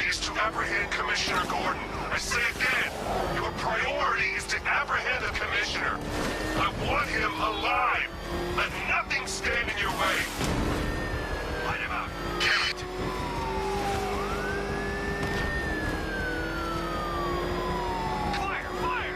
is to apprehend Commissioner Gordon. I say again, your priority is to apprehend the Commissioner. I want him alive. Let nothing stand in your way. Light him up. Damn it. Fire! Fire!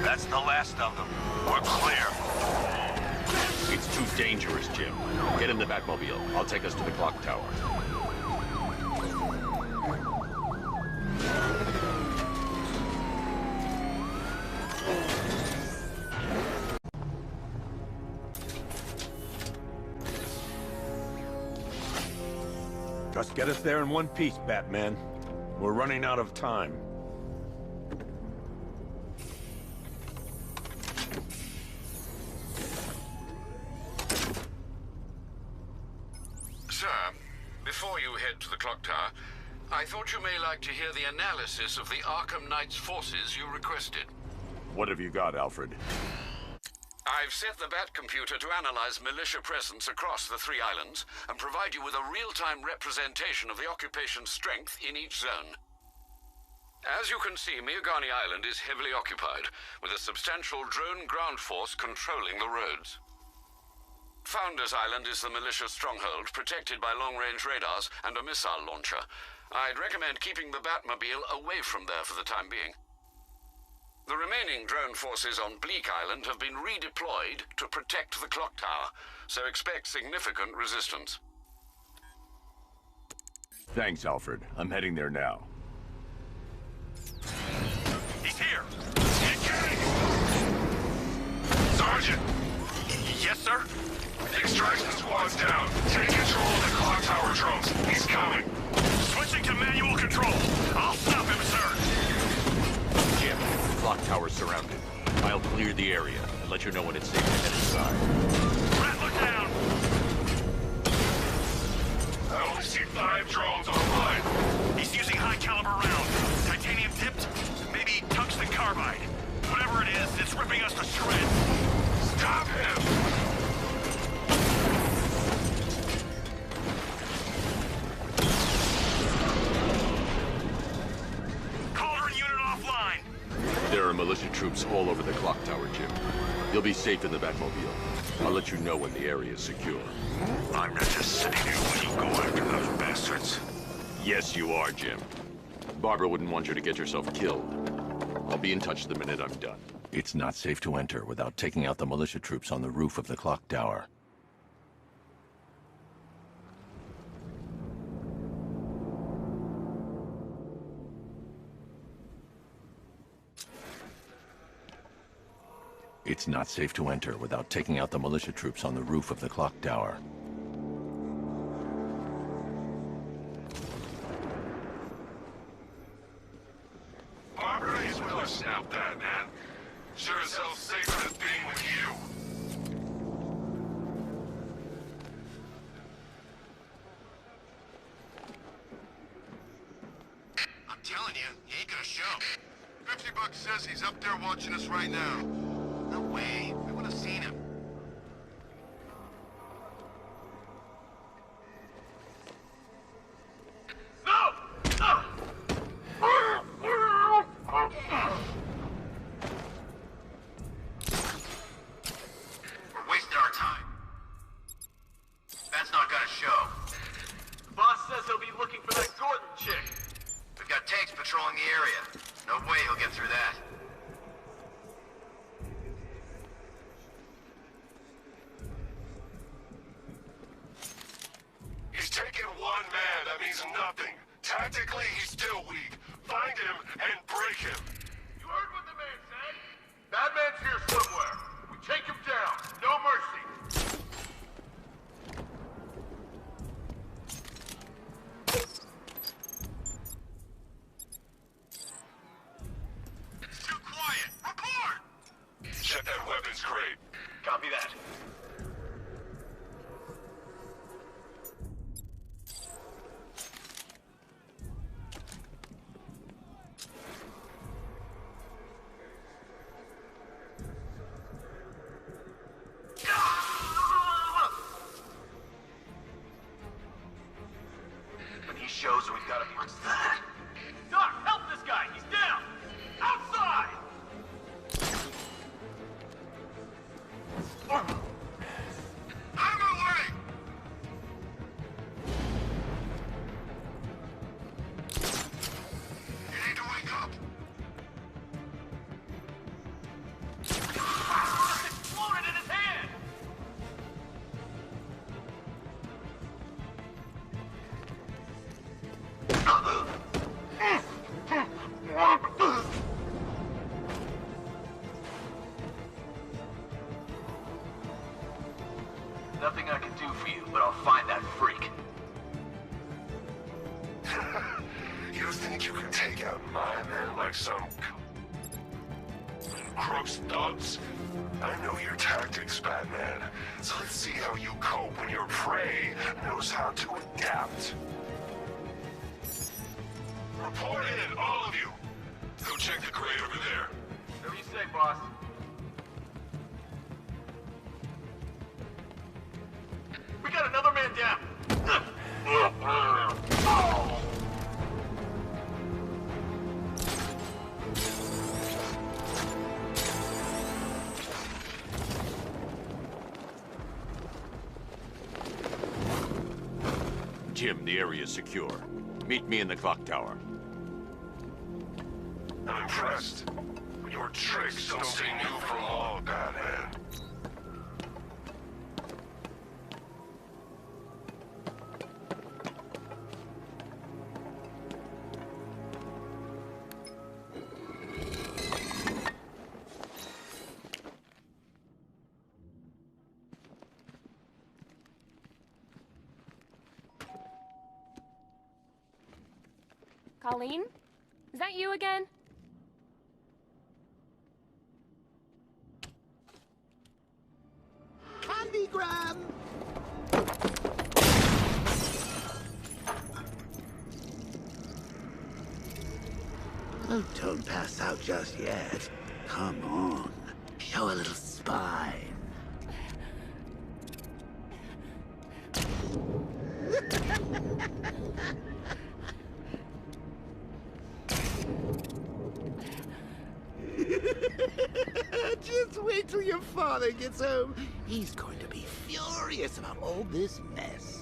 That's the last of them. We're clear. It's too dangerous, Jim. Get in the Batmobile. I'll take us to the clock tower. Just get us there in one piece, Batman. We're running out of time. Sir, before you head to the clock tower, I thought you may like to hear the analysis of the Arkham Knight's forces you requested. What have you got, Alfred? I've set the Bat computer to analyze militia presence across the three islands and provide you with a real-time representation of the occupation's strength in each zone. As you can see, Miagani Island is heavily occupied, with a substantial drone ground force controlling the roads. Founders Island is the militia stronghold, protected by long-range radars and a missile launcher. I'd recommend keeping the Batmobile away from there for the time being. The remaining drone forces on Bleak Island have been redeployed to protect the clock tower, so expect significant resistance. Thanks, Alfred. I'm heading there now. He's here! Engage! Sergeant! Yes, sir? Extraction squad's down. Take control of the clock tower drones. He's coming. Switching to manual control. I'll stop him, sir. Jim, the clock tower's surrounded. I'll clear the area and let you know when it's safe to head inside. Rat, look down. I only see 5 drones online. He's using high-caliber rounds. Titanium tipped, maybe tungsten carbide. Whatever it is, it's ripping us to shreds. Stop him! There are militia troops all over the clock tower, Jim. You'll be safe in the Batmobile. I'll let you know when the area is secure. I'm not just sitting here when you go after those bastards. Yes, you are, Jim. Barbara wouldn't want you to get yourself killed. I'll be in touch the minute I'm done. It's not safe to enter without taking out the militia troops on the roof of the clock tower. It's not safe to enter without taking out the militia troops on the roof of the clock tower. Barbara is with us now, Batman. Sure as hell safer than being with you. I'm telling you, he ain't gonna show. 50 Bucks says he's up there watching us right now. No way. We would have seen him. No! No! We're wasting our time. That's not gonna show. The boss says he'll be looking for that Gordon chick. We've got tanks patrolling the area. No way he'll get through that. He's taken one man. That means nothing. Tactically, he's still weak. Find him and break him. You heard what the man said? Batman's here somewhere. We take him down. No mercy. It's too quiet. Report! Check that weapons crate. Copy that. When he shows we've got him. What's that? Doc, help this guy! He's down! Outside! Out of my way! You need to wake up. Exploded in his hand! Nothing I can do for you, but I'll find that freak. You think you can take out my men like some crooks thugs? I know your tactics, Batman. So let's see how you cope when your prey knows how to adapt. Report in, all of you. Go check the crate over there. Whatever you say, boss. We got another man down. Jim, the area's secure. Meet me in the clock tower. I'm impressed. But your tricks don't stay new for long, Batman. Colleen? Is that you again? Candygram! Oh, don't pass out just yet. Come on. Show a little spine. Just wait till your father gets home. He's going to be furious about all this mess.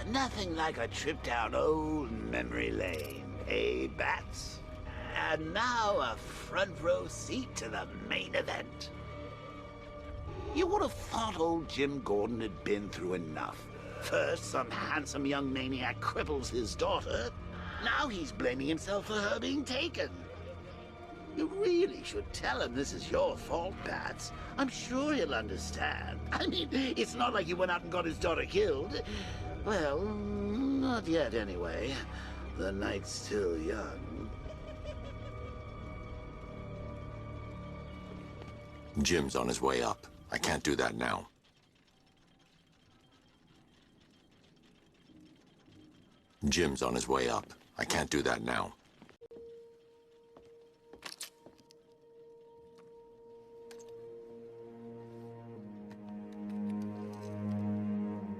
Nothing like a trip down old memory lane, eh, Bats? And now a front row seat to the main event. You would have thought old Jim Gordon had been through enough. First, some handsome young maniac cripples his daughter. Now he's blaming himself for her being taken. You really should tell him this is your fault, Bats. I'm sure he'll understand. I mean, it's not like you went out and got his daughter killed. Well, not yet anyway. The night's still young. Jim's on his way up. I can't do that now. Jim's on his way up. I can't do that now.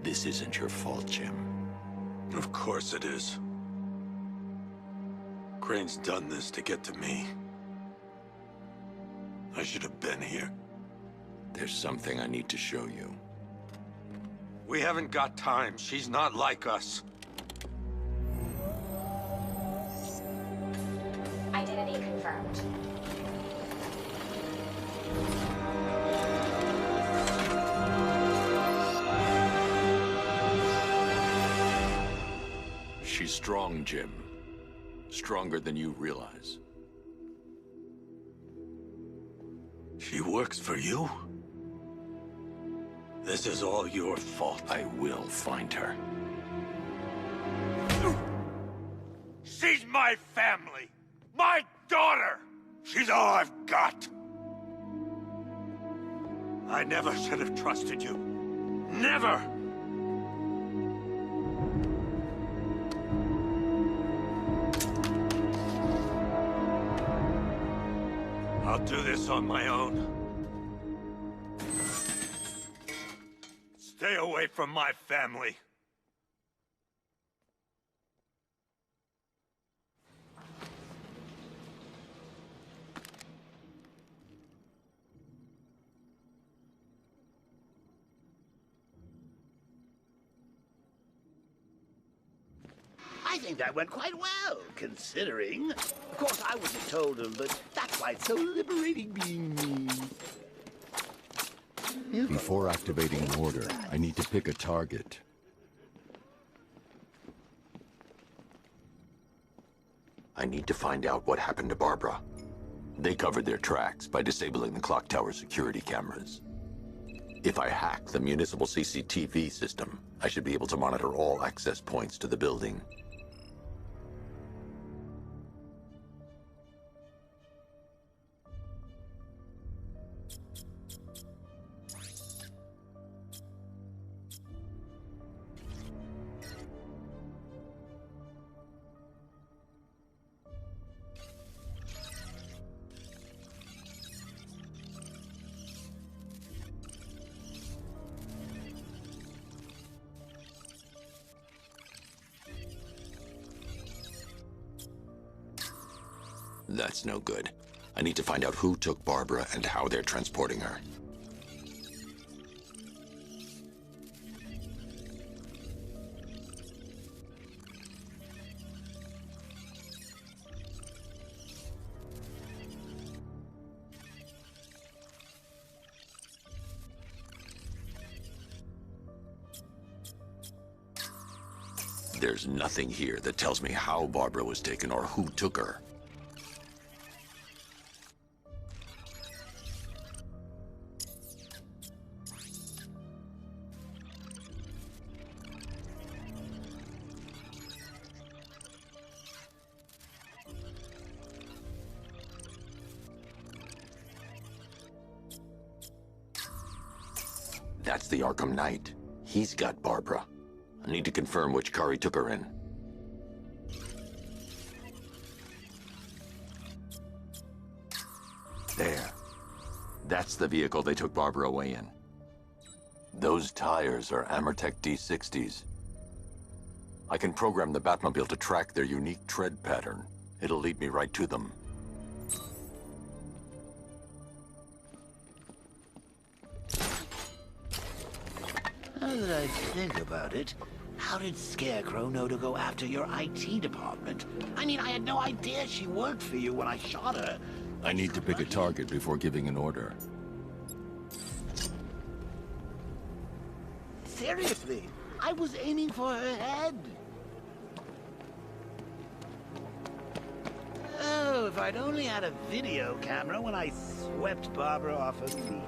This isn't your fault, Jim. Of course it is. Crane's done this to get to me. I should have been here. There's something I need to show you. We haven't got time. She's not like us. Identity confirmed. She's strong, Jim. Stronger than you realize. She works for you? This is all your fault. I will find her. She's my family! My daughter! She's all I've got! I never should have trusted you. Never! I'll do this on my own. Stay away from my family. I think that went quite well, considering. Of course, I wouldn't have told him, but that's why it's so liberating being me. Before activating an order, I need to pick a target. I need to find out what happened to Barbara. They covered their tracks by disabling the clock tower security cameras. If I hack the municipal CCTV system, I should be able to monitor all access points to the building. That's no good. I need to find out who took Barbara and how they're transporting her. There's nothing here that tells me how Barbara was taken or who took her. That's the Arkham Knight. He's got Barbara. I need to confirm which car he took her in. There. That's the vehicle they took Barbara away in. Those tires are Amertech D60s. I can program the Batmobile to track their unique tread pattern. It'll lead me right to them. Now that I think about it, how did Scarecrow know to go after your IT department? I mean, I had no idea she worked for you when I shot her. I need to pick a target before giving an order. Seriously, I was aiming for her head. Oh, if I'd only had a video camera when I swept Barbara off her feet.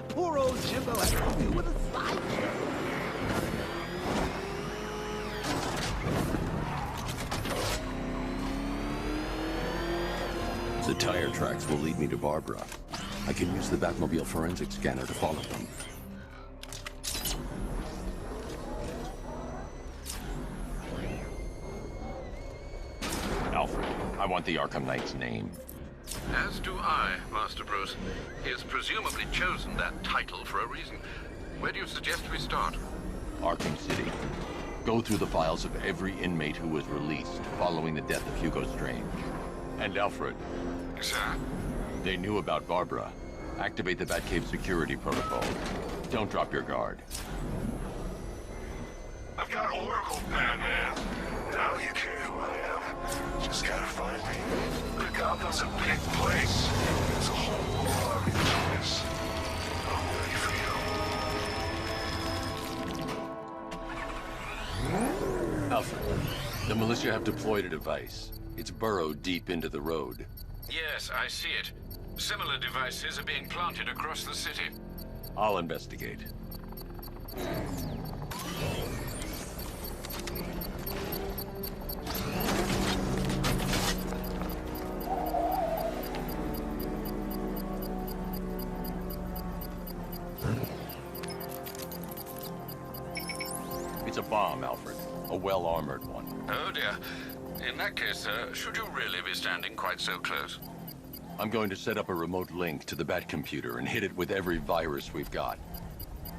Poor old Jimbo had to do with a sideshow. The tire tracks will lead me to Barbara. I can use the Batmobile forensic scanner to follow them. want the Arkham Knight's name. As do I, Master Bruce. He has presumably chosen that title for a reason. Where do you suggest we start? Arkham City. Go through the files of every inmate who was released following the death of Hugo Strange. And Alfred. Sir? They knew about Barbara. Activate the Batcave security protocol. Don't drop your guard. I've got Oracle, Batman. Now you care who I am. Just gotta find me. But Gotham's a big place. There's a whole army of us. I'm ready for you. Alfred, the militia have deployed a device. It's burrowed deep into the road. Yes, I see it. Similar devices are being planted across the city. I'll investigate. It's a bomb, Alfred. A well-armored one. Oh dear. In that case, should you really be standing quite so close? I'm going to set up a remote link to the Batcomputer and hit it with every virus we've got.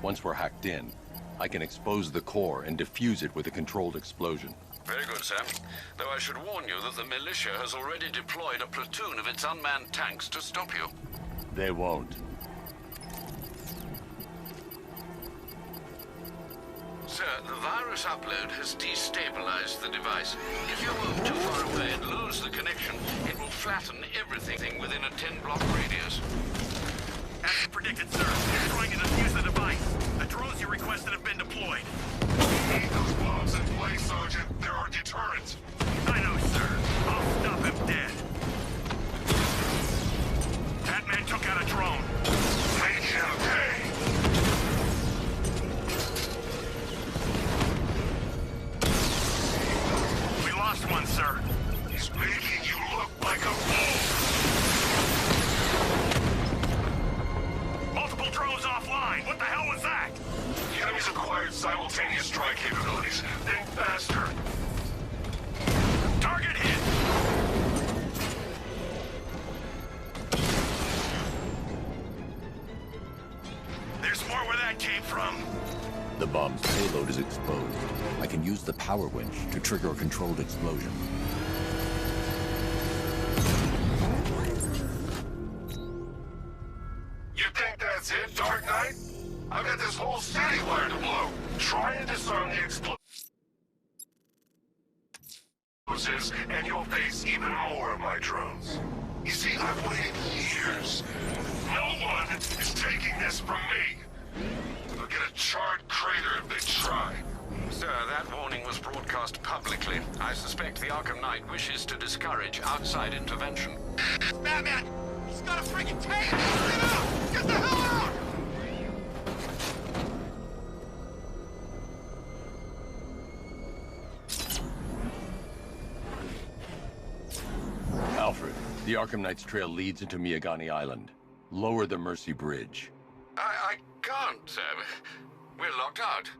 Once we're hacked in, I can expose the core and defuse it with a controlled explosion. Very good, Sam. Though I should warn you that the militia has already deployed a platoon of its unmanned tanks to stop you. They won't. Sir, the virus upload has destabilized the device. If you move too far away and lose the connection, it will flatten everything within a 10-block radius. As you predicted, sir, you're trying to defuse the device. The drones you requested have been deployed. We need those bombs in place, Sergeant. They're our deterrent. I know, sir. I'll stop him dead. Batman took out a drone. Make him pay. We lost one, sir. He's making you look like a fool. Multiple drones offline. What the hell was that? The enemy's acquired simultaneous strike capabilities. Think faster. Target hit. There's more where that came from. The bomb's payload is exposed. I can use the power winch to trigger a controlled explosion. You think that's it, Dark Knight? I've got this whole city wired to blow. Try and disarm the explosives, and you'll face even more of my drones. You see, I've waited years. No one is taking this from me. They'll get a charred crater if they try. Sir, that warning was broadcast publicly. I suspect the Arkham Knight wishes to discourage outside intervention. Batman! He's got a freaking tank! Get out! Get the hell out! Alfred, the Arkham Knight's trail leads into Miagani Island. Lower the Mercy Bridge. I can't, sir. We're locked out.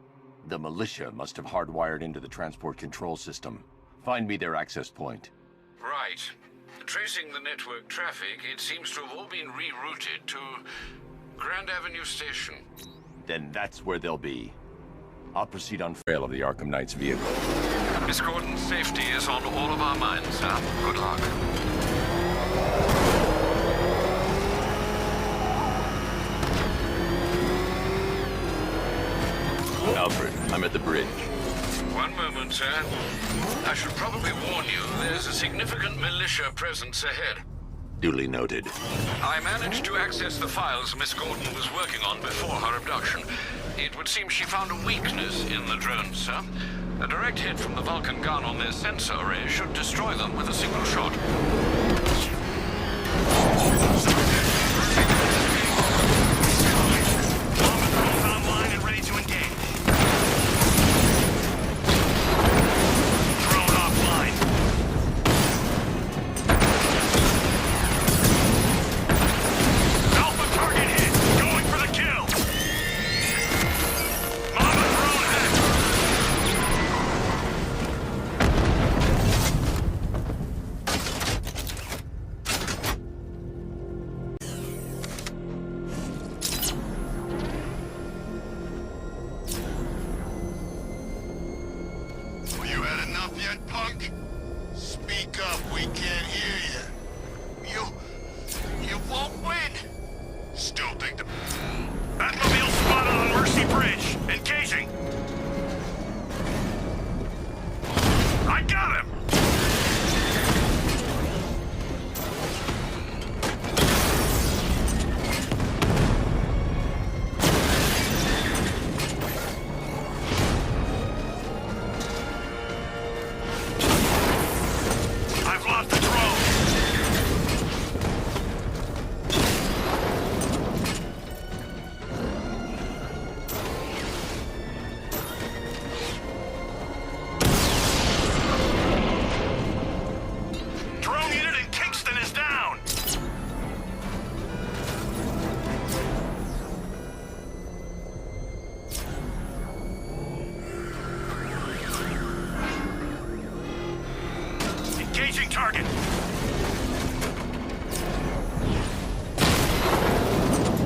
The militia must have hardwired into the transport control system. Find me their access point. Right. Tracing the network traffic, it seems to have all been rerouted to Grand Avenue Station. Then that's where they'll be. I'll proceed on trail of the Arkham Knight's vehicle. Miss Gordon's safety is on all of our minds, sir. Good luck. Alfred, I'm at the bridge. One moment, sir. I should probably warn you, there's a significant militia presence ahead. Duly noted. I managed to access the files Miss Gordon was working on before her abduction. It would seem she found a weakness in the drones, sir. A direct hit from the Vulcan gun on their sensor array should destroy them with a single shot. Online and ready to engage. Drone offline. Alpha target hit. Going for the kill. Mama drone hit. Well, you had enough yet, punk? Speak up, we can't hear you. You won't win. Still think the... Batmobile spotted on Mercy Bridge. Engaging. I got him! I've lost the drone. Drone unit in Kingston is down. Engaging target.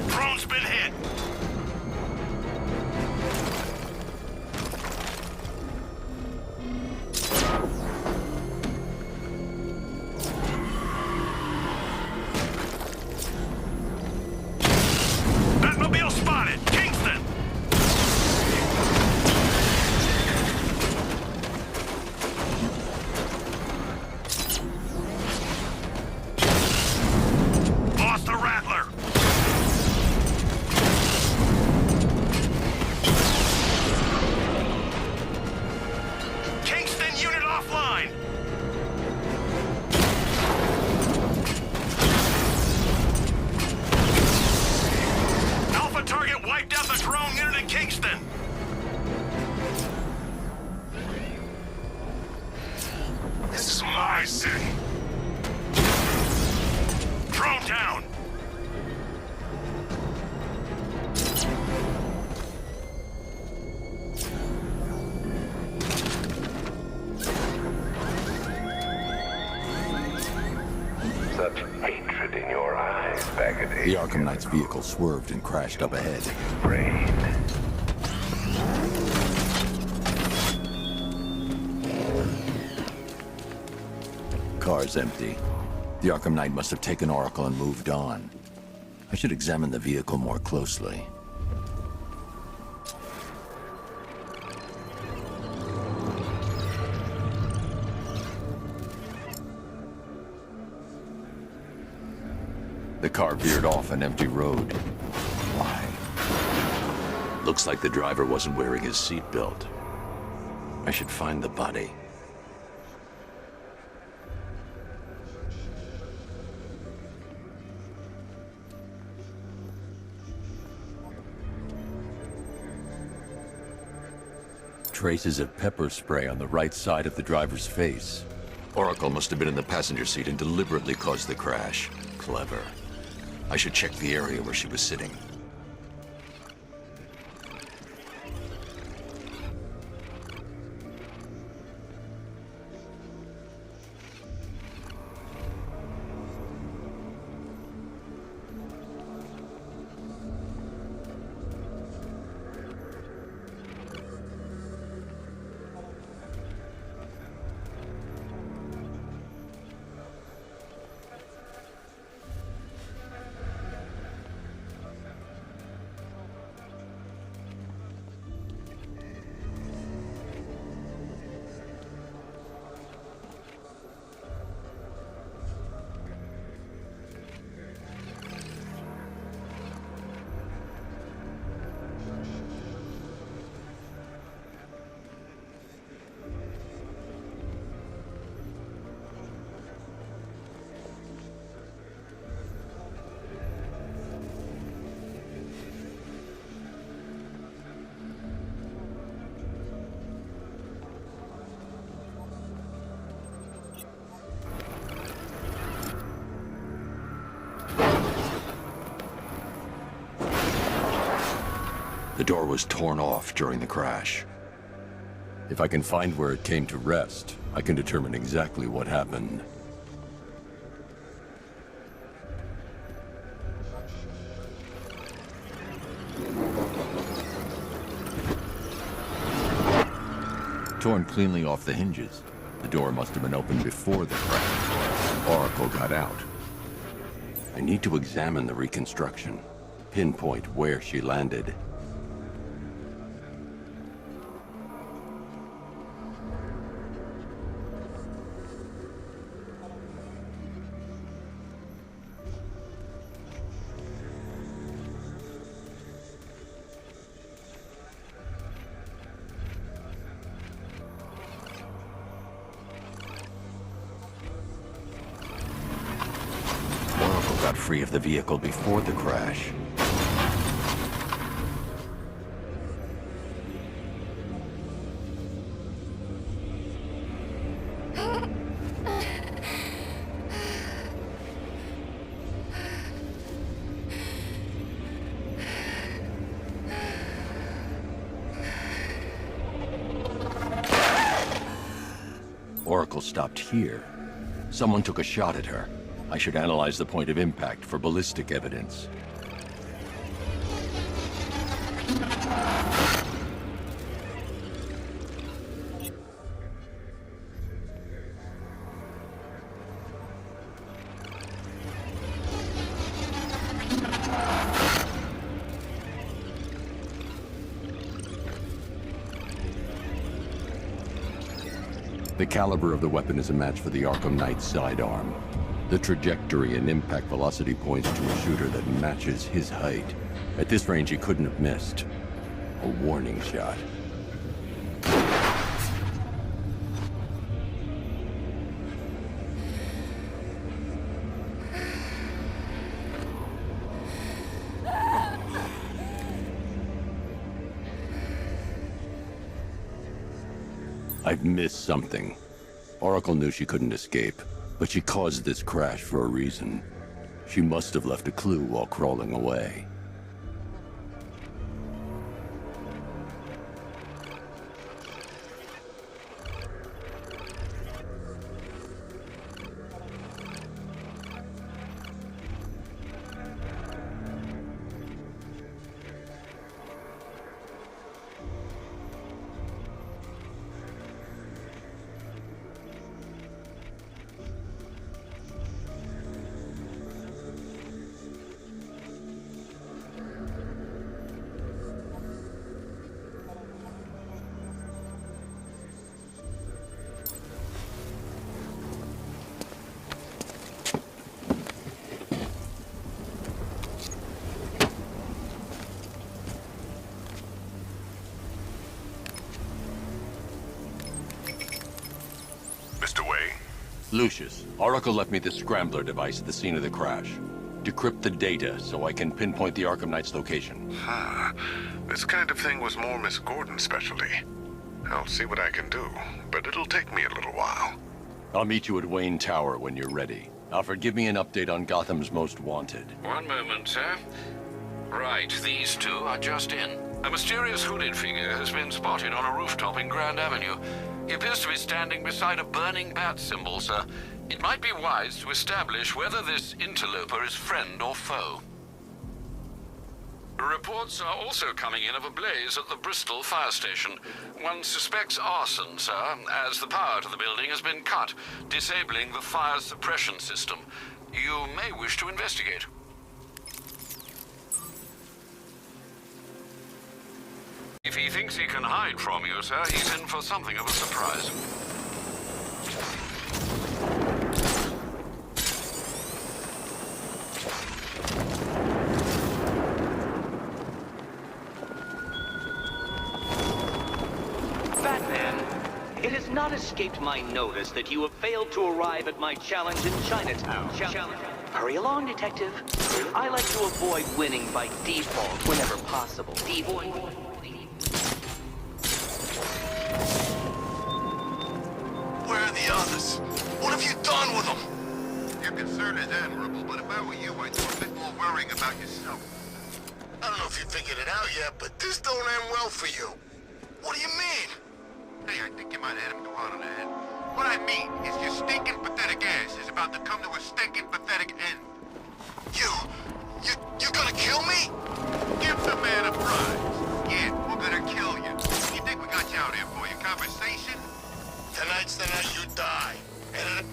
Drone's been hit. Batmobile spotted. Kingston. Lost the Rattler. Kingston unit offline. Alpha target wiped out the drone unit in Kingston. This is my city. Drone down. Such hatred in your eyes, Baggity. The Arkham Knight's vehicle swerved and crashed up ahead. Brain. Car's empty. The Arkham Knight must have taken Oracle and moved on. I should examine the vehicle more closely. The car veered off an empty road. Why? Looks like the driver wasn't wearing his seatbelt. I should find the body. Traces of pepper spray on the right side of the driver's face. Oracle must have been in the passenger seat and deliberately caused the crash. Clever. I should check the area where she was sitting. The door was torn off during the crash. If I can find where it came to rest, I can determine exactly what happened. torn cleanly off the hinges. The door must have been opened before the crash. Oracle got out. I need to examine the reconstruction, pinpoint where she landed. Got free of the vehicle before the crash. Oracle stopped here. Someone took a shot at her. I should analyze the point of impact for ballistic evidence. The caliber of the weapon is a match for the Arkham Knight sidearm. The trajectory and impact velocity points to a shooter that matches his height. At this range, he couldn't have missed. A warning shot. I've missed something. Oracle knew she couldn't escape. But she caused this crash for a reason. She must have left a clue while crawling away. Lucius, Oracle left me the scrambler device at the scene of the crash. Decrypt the data so I can pinpoint the Arkham Knight's location. This kind of thing was more Miss Gordon's specialty. I'll see what I can do, but it'll take me a little while. I'll meet you at Wayne Tower when you're ready. Alfred, give me an update on Gotham's Most Wanted. One moment, sir. Right, these two are just in. A mysterious hooded figure has been spotted on a rooftop in Grand Avenue. He appears to be standing beside a burning bat symbol, sir. It might be wise to establish whether this interloper is friend or foe. Reports are also coming in of a blaze at the Bristol fire station. One suspects arson, sir, as the power to the building has been cut, disabling the fire suppression system. You may wish to investigate. If he thinks he can hide from you, sir, he's in for something of a surprise. Batman, it has not escaped my notice that you have failed to arrive at my challenge in Chinatown. Hurry along, Detective. I like to avoid winning by default whenever possible. Where are the others? What have you done with them? Your concern is admirable, but if I were you, I'd do a bit more worrying about yourself. I don't know if you figured it out yet, but this don't end well for you. What do you mean? Hey, I think you might have hit him too hard on the head. What I mean is your stinking pathetic ass is about to come to a stinking pathetic end. You gonna kill me? Give the man a prize. Yeah, we're gonna kill you. You think we got you out here for your conversation? Nights the night you die. And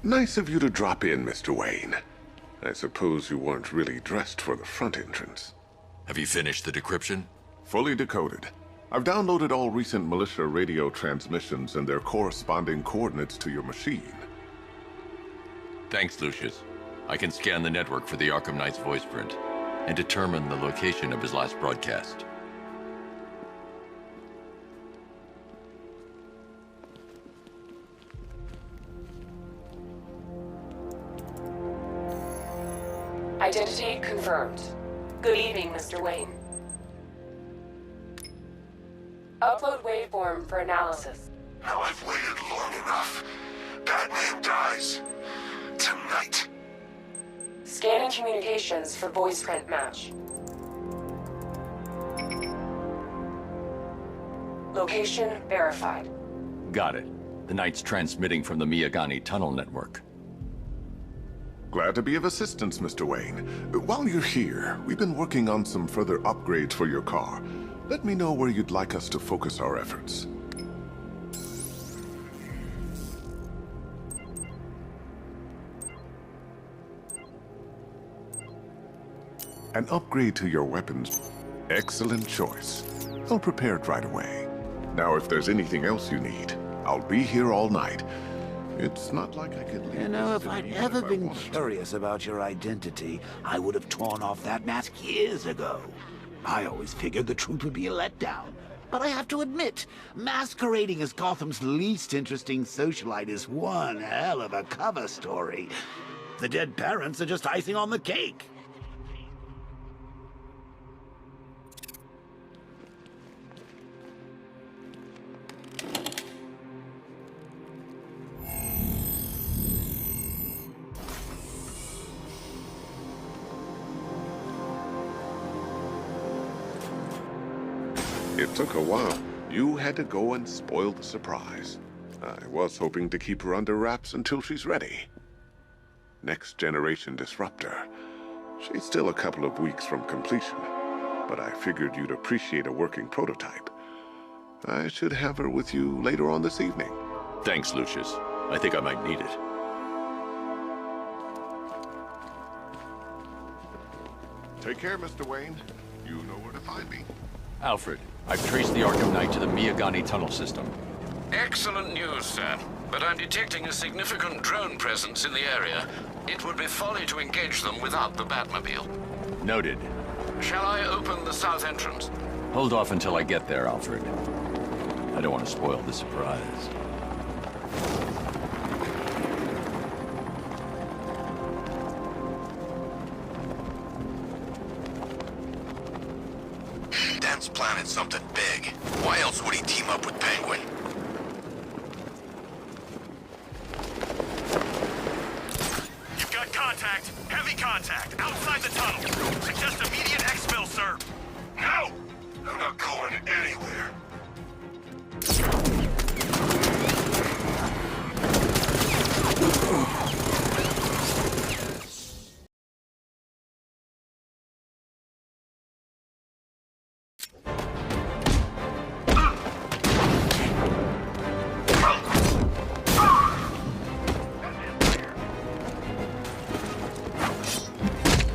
Nice of you to drop in, Mr. Wayne. I suppose you weren't really dressed for the front entrance. Have you finished the decryption? Fully decoded. I've downloaded all recent militia radio transmissions and their corresponding coordinates to your machine. Thanks, Lucius. I can scan the network for the Arkham Knight's voice print and determine the location of his last broadcast. Identity confirmed. Good evening, Mr. Wayne. Upload waveform for analysis. now I've waited long enough. Batman dies. Tonight. Scanning communications for voice print match. Location verified. Got it. The Knight's transmitting from the Miyagani tunnel network. Glad to be of assistance, Mr. Wayne. While you're here, we've been working on some further upgrades for your car. Let me know where you'd like us to focus our efforts. An upgrade to your weapons. Excellent choice. I'll prepare it right away. Now, if there's anything else you need, I'll be here all night. It's not like I could leave. You know, if I'd ever been wanted to. curious about your identity, I would have torn off that mask years ago. I always figured the truth would be a letdown. But I have to admit, masquerading as Gotham's least interesting socialite is one hell of a cover story. The dead parents are just icing on the cake. It took a while. You had to go and spoil the surprise. I was hoping to keep her under wraps until she's ready. Next generation disruptor. She's still a couple of weeks from completion, but I figured you'd appreciate a working prototype. I should have her with you later on this evening. Thanks, Lucius. I think I might need it. Take care, Mr. Wayne. You know where to find me. Alfred, I've traced the Arkham Knight to the Miyagani tunnel system. Excellent news, sir. But I'm detecting a significant drone presence in the area. It would be folly to engage them without the Batmobile. Noted. Shall I open the south entrance? Hold off until I get there, Alfred. I don't want to spoil the surprise. Dan's planning something big. Why else would he team up with Penguin? You've got contact. Heavy contact. Outside the tunnel. Suggest immediate exfil, sir. No! I'm not going anywhere.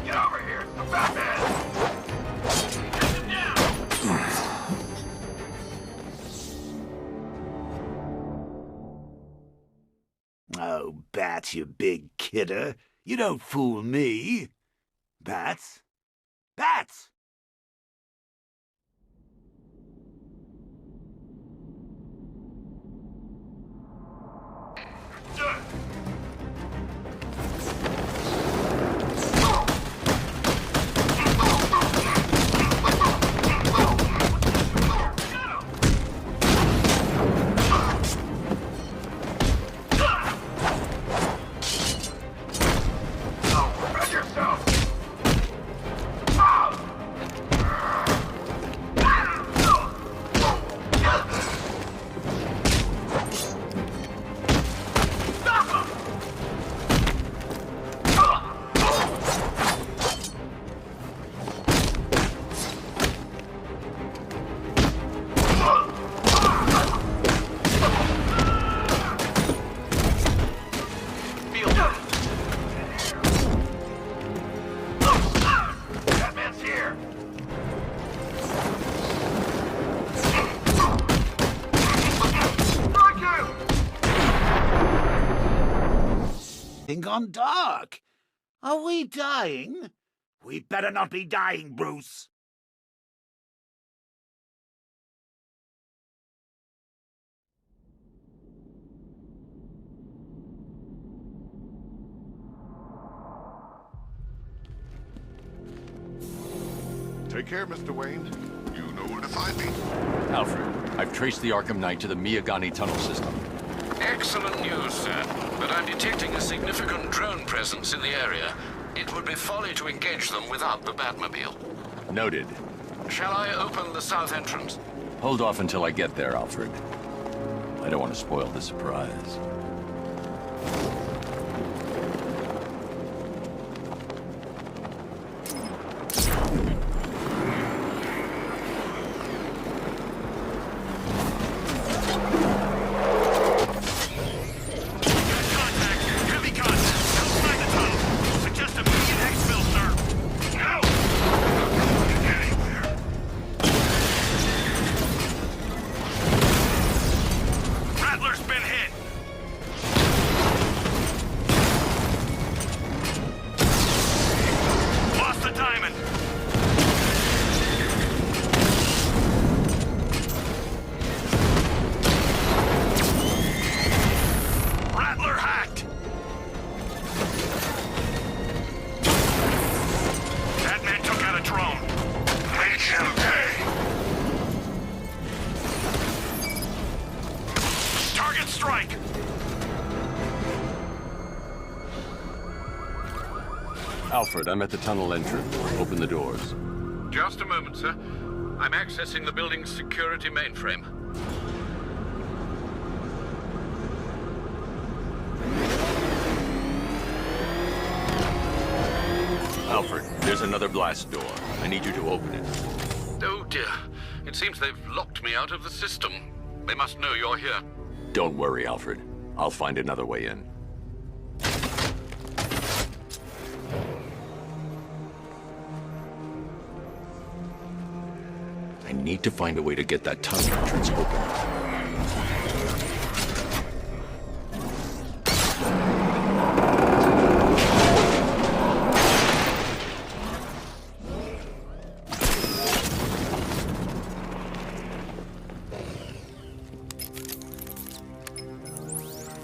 Get over here! It's the Batman! Oh, Bats, you big kidder. You don't fool me. Bats? Bats! gone dark. Are we dying? We better not be dying, Bruce. Take care, Mr. Wayne. You know where to find me. Alfred, I've traced the Arkham Knight to the Miyagani tunnel system. Excellent news, sir. But I'm detecting a significant drone presence in the area. It would be folly to engage them without the Batmobile. Noted. Shall I open the south entrance? Hold off until I get there, Alfred. I don't want to spoil the surprise. Alfred, I'm at the tunnel entrance. Open the doors. Just a moment, sir. I'm accessing the building's security mainframe. Alfred, there's another blast door. I need you to open it. Oh dear. It seems they've locked me out of the system. They must know you're here. Don't worry, Alfred. I'll find another way in. I need to find a way to get that tunnel entrance open.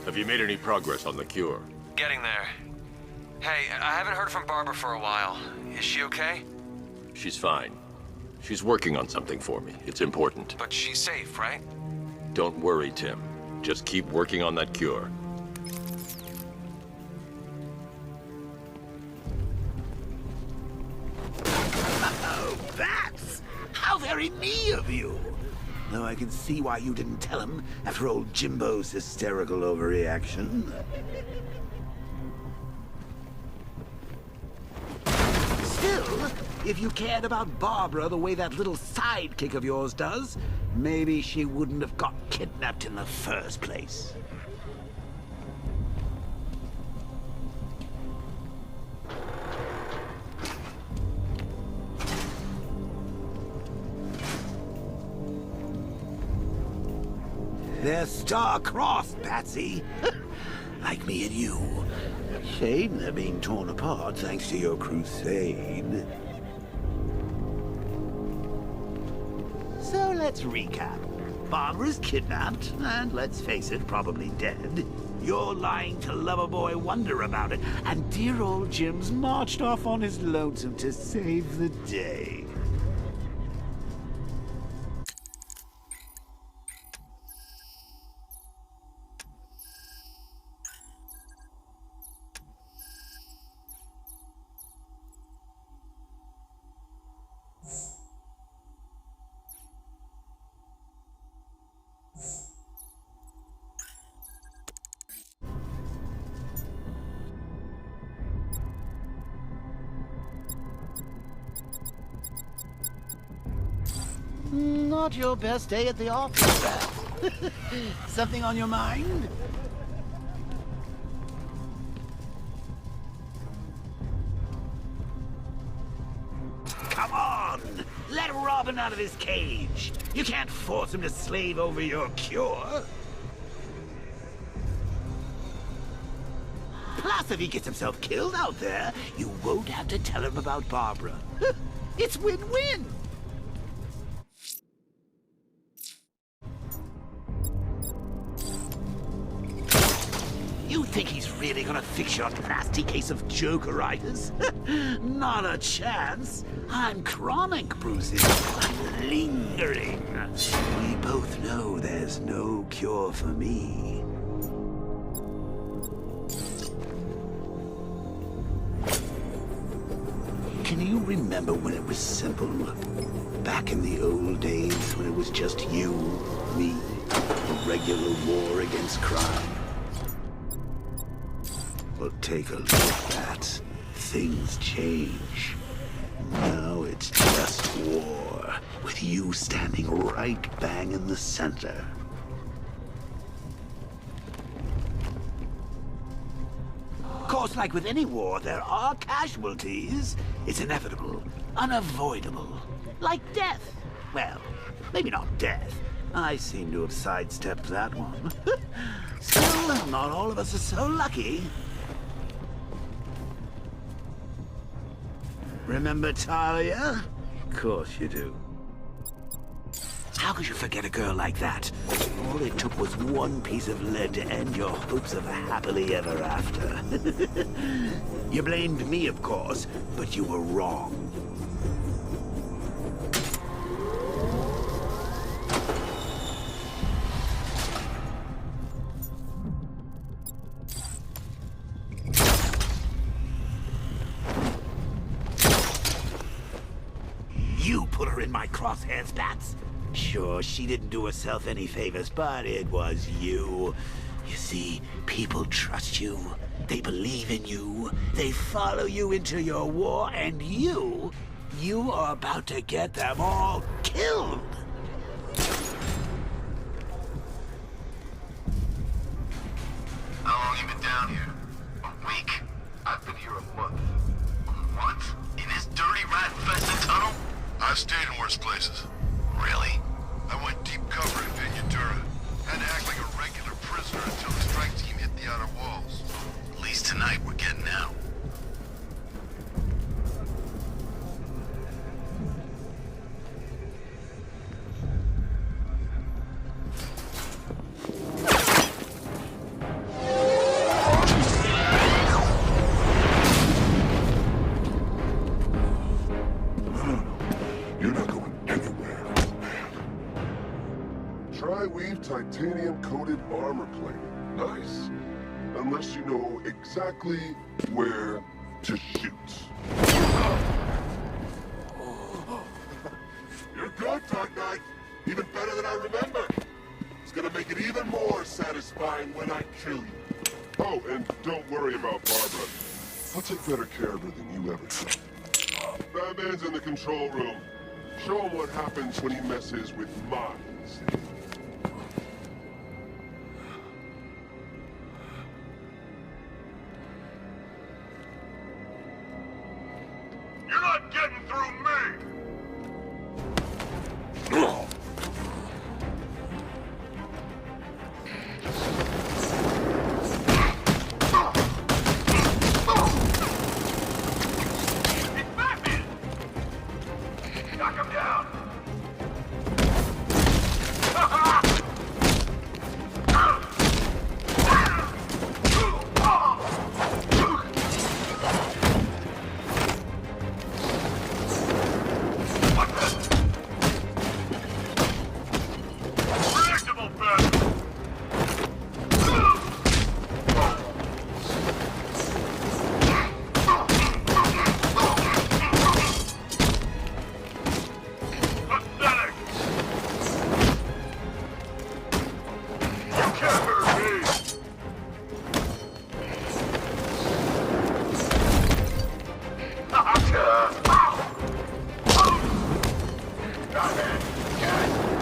Have you made any progress on the cure? Getting there. Hey, I haven't heard from Barbara for a while. Is she okay? She's fine. She's working on something for me. It's important. But she's safe, right? Don't worry, Tim. Just keep working on that cure. Oh, Bats! How very me of you! Though I can see why you didn't tell him after old Jimbo's hysterical overreaction. Still, if you cared about Barbara the way that little sidekick of yours does, maybe she wouldn't have got kidnapped in the first place. They're star-crossed, Patsy. Like me and you. Shame they're being torn apart thanks to your crusade. So let's recap. Barbara's kidnapped, and let's face it, probably dead. You're lying to Loverboy Wonder about it, and dear old Jim's marched off on his lonesome to save the day. Not your best day at the office, Beth. Something on your mind? Come on! Let Robin out of his cage! You can't force him to slave over your cure! Plus, if he gets himself killed out there, you won't have to tell him about Barbara. It's win-win! You think he's really gonna fix your nasty case of Jokeritis? Not a chance. I'm chronic, Brucey. I'm lingering. We both know there's no cure for me. Can you remember when it was simple? Back in the old days when it was just you, me, a regular war against crime? Well, take a look at that. Things change. Now it's just war, with you standing right bang in the center. Of course, like with any war, there are casualties. It's inevitable, unavoidable. Like death. Well, maybe not death. I seem to have sidestepped that one. Still, not all of us are so lucky. Remember Talia? Of course you do. How could you forget a girl like that? All it took was one piece of lead to end your hopes of a happily ever after. You blamed me, of course, but you were wrong. You put her in my crosshairs, Bats. Sure, she didn't do herself any favors, but it was you. You see, people trust you. They believe in you. They follow you into your war, and you are about to get them all killed. How long you been down here? A week? I've been here a month. What? In this dirty rat-infested tunnel? I've stayed in worse places. Really? I went deep cover in Ventura. Had to act like a regular prisoner until the strike team hit the outer walls. At least tonight we're getting out. Tri-weave titanium-coated armor plating. Nice. Unless you know exactly where to shoot. You're good, Arkham Knight. Even better than I remember. It's gonna make it even more satisfying when I kill you. Oh, and don't worry about Barbara. I'll take better care of her than you ever did. Batman's in the control room. Show him what happens when he messes with minds. You're not getting through me! It's Batman! Knock him down! Predictable, Batman! Pathetic! You can't hurt me! Batman, yes!